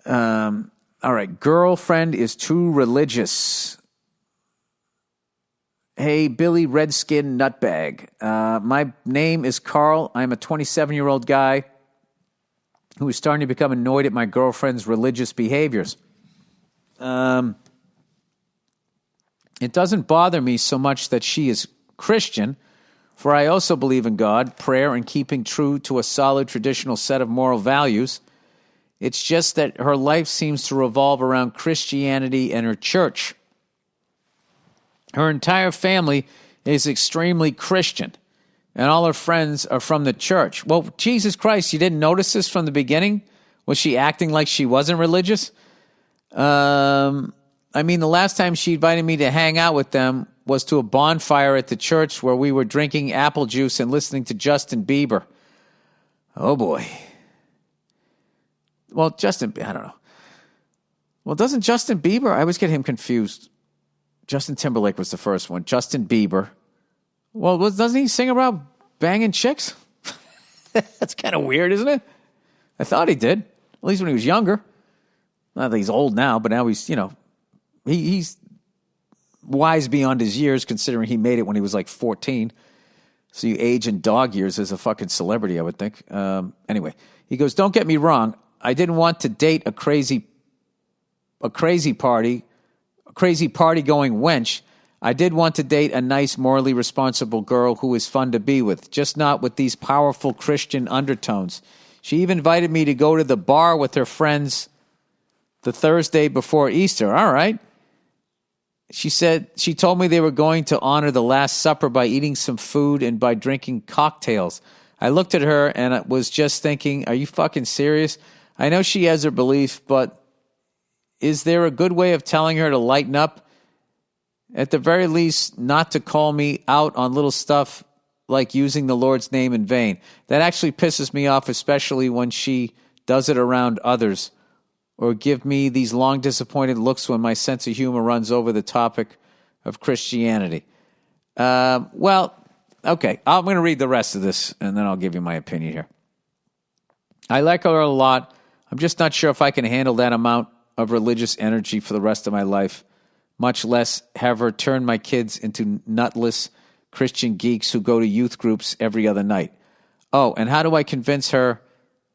All right. Girlfriend is too religious. Hey, Billy Redskin Nutbag. My name is Carl. I'm a 27-year-old guy who is starting to become annoyed at my girlfriend's religious behaviors. It doesn't bother me so much that she is Christian, for I also believe in God, prayer, and keeping true to a solid traditional set of moral values. It's just that her life seems to revolve around Christianity and her church. Her entire family is extremely Christian, and all her friends are from the church. Well, Jesus Christ, you didn't notice this from the beginning? Was she acting like she wasn't religious? I mean, the last time she invited me to hang out with them was to a bonfire at the church where we were drinking apple juice and listening to Justin Bieber. Oh, boy. Well, I don't know. Well, doesn't Justin Bieber, I always get him confused. Justin Timberlake was the first one. Justin Bieber. Well, doesn't he sing about banging chicks? That's kind of weird, isn't it? I thought he did, at least when he was younger. Not that he's old now, but now he's, he's wise beyond his years, considering he made it when he was like 14. So you age in dog years as a fucking celebrity, I would think. Anyway, he goes, don't get me wrong. I didn't want to date a crazy party going wench. I did want to date a nice, morally responsible girl who is fun to be with, just not with these powerful Christian undertones. She even invited me to go to the bar with her friends the Thursday before Easter. All right. She told me they were going to honor the Last Supper by eating some food and by drinking cocktails. I looked at her and I was just thinking, are you fucking serious? I know she has her belief, but is there a good way of telling her to lighten up? At the very least, not to call me out on little stuff like using the Lord's name in vain. That actually pisses me off, especially when she does it around others, or give me these long disappointed looks when my sense of humor runs over the topic of Christianity. Well, okay, I'm going to read the rest of this, and then I'll give you my opinion here. I like her a lot. I'm just not sure if I can handle that amount of religious energy for the rest of my life, much less have her turn my kids into nutless Christian geeks who go to youth groups every other night. Oh, and how do I convince her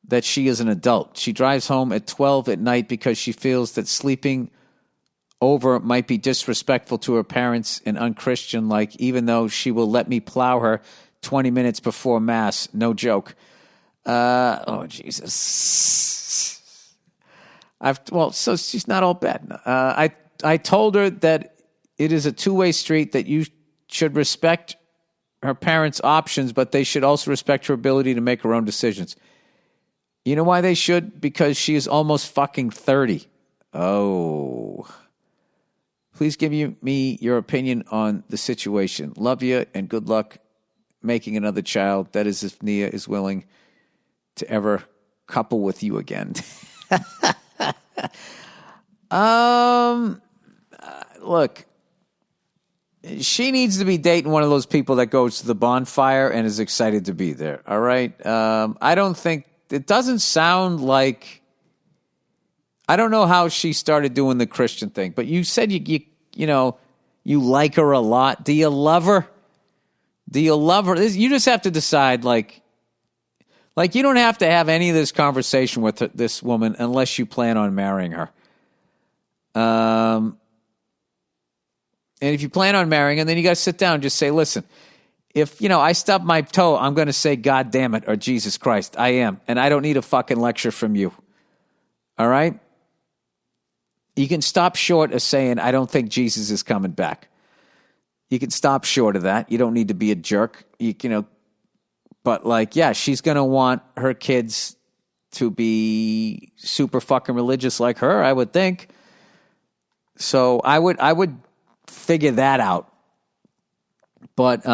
that she is an adult? She drives home at 12 at night because she feels that sleeping over might be disrespectful to her parents and unchristian-like, even though she will let me plow her 20 minutes before Mass. No joke. Oh, Jesus. So she's not all bad. I told her that it is a two-way street, that you should respect her parents' options, but they should also respect her ability to make her own decisions. You know why they should? Because she is almost fucking 30. Oh. Please give me your opinion on the situation. Love you and good luck making another child. That is if Nia is willing to ever couple with you again. Look, she needs to be dating one of those people that goes to the bonfire and is excited to be there. All right. I don't think it doesn't sound like, I don't know how she started doing the Christian thing, but you said you like her a lot. Do you love her? Do you love her? You just have to decide, like you don't have to have any of this conversation with this woman unless you plan on marrying her. And if you plan on marrying her, then you got to sit down and just say, listen, if, I stub my toe, I'm going to say, God damn it, or Jesus Christ, I am. And I don't need a fucking lecture from you. All right? You can stop short of saying, I don't think Jesus is coming back. You can stop short of that. You don't need to be a jerk. But she's going to want her kids to be super fucking religious like her, I would think. So I would figure that out. But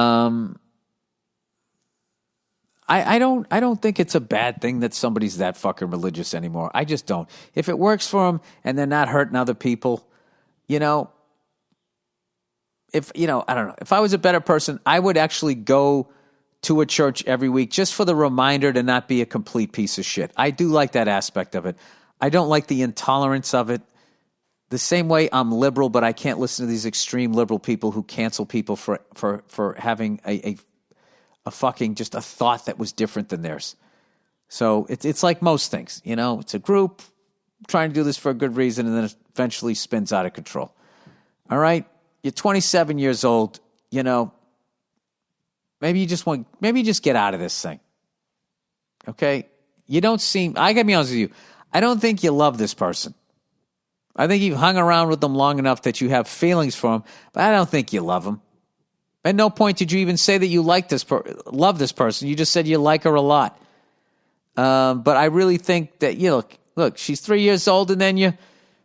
I don't think it's a bad thing that somebody's that fucking religious anymore. I just don't. If it works for them and they're not hurting other people, I don't know. If I was a better person, I would actually go to a church every week just for the reminder to not be a complete piece of shit. I do like that aspect of it. I don't like the intolerance of it. The same way I'm liberal, but I can't listen to these extreme liberal people who cancel people for having a fucking just a thought that was different than theirs. So it's like most things, you know. It's a group trying to do this for a good reason, and then it eventually spins out of control. All right, you're 27 years old. You know, maybe you just get out of this thing. Okay, you don't seem. I gotta be honest with you. I don't think you love this person. I think you've hung around with them long enough that you have feelings for them, but I don't think you love them. At no point did you even say that you love this person. You just said you like her a lot. But I really think that, you know, look, she's 3 years older than you.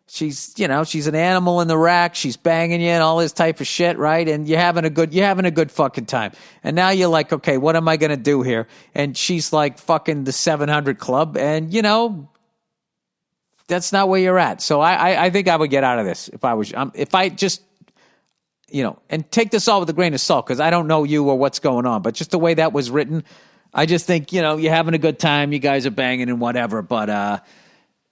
She's an animal in the rack. She's banging you and all this type of shit, right? And you're having a good fucking time. And now you're like, okay, what am I going to do here? And she's like fucking the 700 club. And, you know, that's not where you're at. So I think I would get out of this if I just, you know, and take this all with a grain of salt because I don't know you or what's going on. But just the way that was written, I just think, you know, you're having a good time. You guys are banging and whatever. But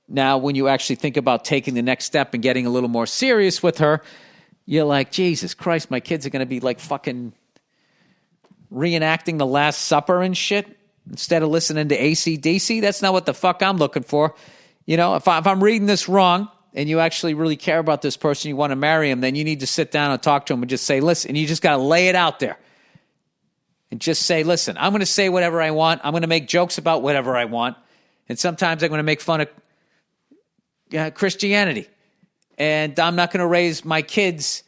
now when you actually think about taking the next step and getting a little more serious with her, you're like, Jesus Christ, my kids are going to be like fucking reenacting the Last Supper and shit instead of listening to AC/DC. That's not what the fuck I'm looking for. You know, if I'm reading this wrong and you actually really care about this person, you want to marry him, then you need to sit down and talk to him and just say, listen, and you just got to lay it out there. And just say, listen, I'm going to say whatever I want. I'm going to make jokes about whatever I want. And sometimes I'm going to make fun of Christianity. And I'm not going to raise my kids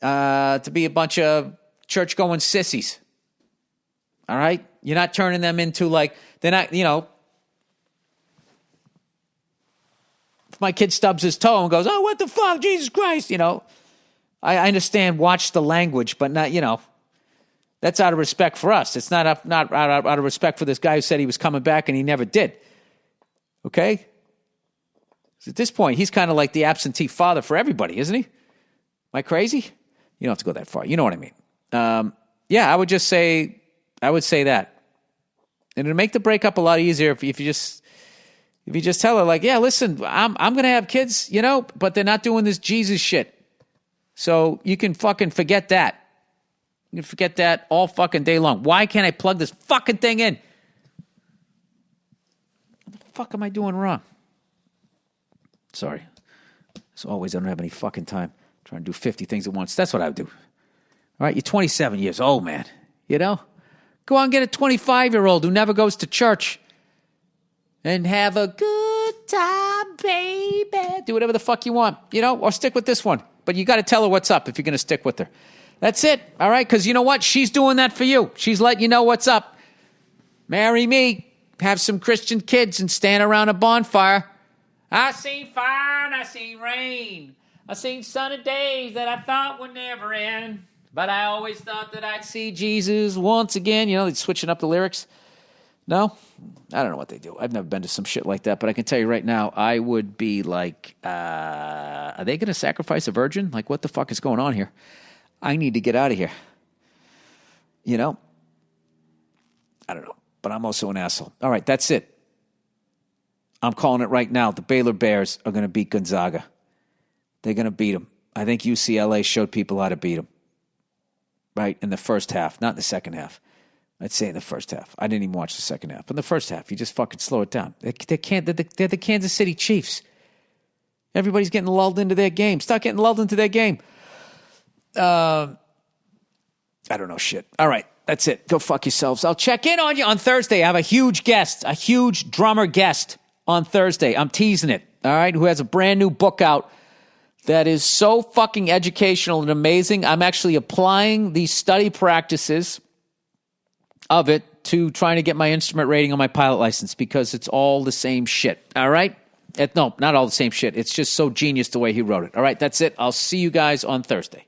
to be a bunch of church-going sissies. All right? You're not turning them into like, they're not, you know, if my kid stubs his toe and goes, oh, what the fuck, Jesus Christ, you know, I understand, watch the language, but not, you know, that's out of respect for us. It's not out of respect for this guy who said he was coming back and he never did. Okay? So at this point, he's kind of like the absentee father for everybody, isn't he? Am I crazy? You don't have to go that far. You know what I mean. Yeah, I would say that. And it'll make the breakup a lot easier if you just tell her, like, yeah, listen, I'm going to have kids, you know, but they're not doing this Jesus shit. So you can fucking forget that. You can forget that all fucking day long. Why can't I plug this fucking thing in? What the fuck am I doing wrong? Sorry. As always, I don't have any fucking time. I'm trying to do 50 things at once. That's what I would do. All right, you're 27 years old, man. You know? Go on and get a 25-year-old who never goes to church. And have a good time, baby. Do whatever the fuck you want, you know, or stick with this one. But you got to tell her what's up if you're going to stick with her. That's it, all right? Because you know what? She's doing that for you. She's letting you know what's up. Marry me, have some Christian kids, and stand around a bonfire. I seen fire and I seen rain. I seen sunny days that I thought would never end. But I always thought that I'd see Jesus once again. You know, they're switching up the lyrics. No? I don't know what they do. I've never been to some shit like that, but I can tell you right now, I would be like, are they going to sacrifice a virgin? Like, what the fuck is going on here? I need to get out of here. You know? I don't know, but I'm also an asshole. All right, that's it. I'm calling it right now. The Baylor Bears are going to beat Gonzaga. They're going to beat them. I think UCLA showed people how to beat them. Right? In the first half, not in the second half. I'd say in the first half. I didn't even watch the second half. But in the first half, you just fucking slow it down. They're the Kansas City Chiefs. Everybody's getting lulled into their game. Stop getting lulled into their game. I don't know shit. All right, that's it. Go fuck yourselves. I'll check in on you on Thursday. I have a huge guest, a huge drummer guest on Thursday. I'm teasing it, all right, who has a brand new book out that is so fucking educational and amazing. I'm actually applying these study practices of it to trying to get my instrument rating on my pilot license because it's all the same shit, all right? No, not all the same shit. It's just so genius the way he wrote it. All right, that's it. I'll see you guys on Thursday.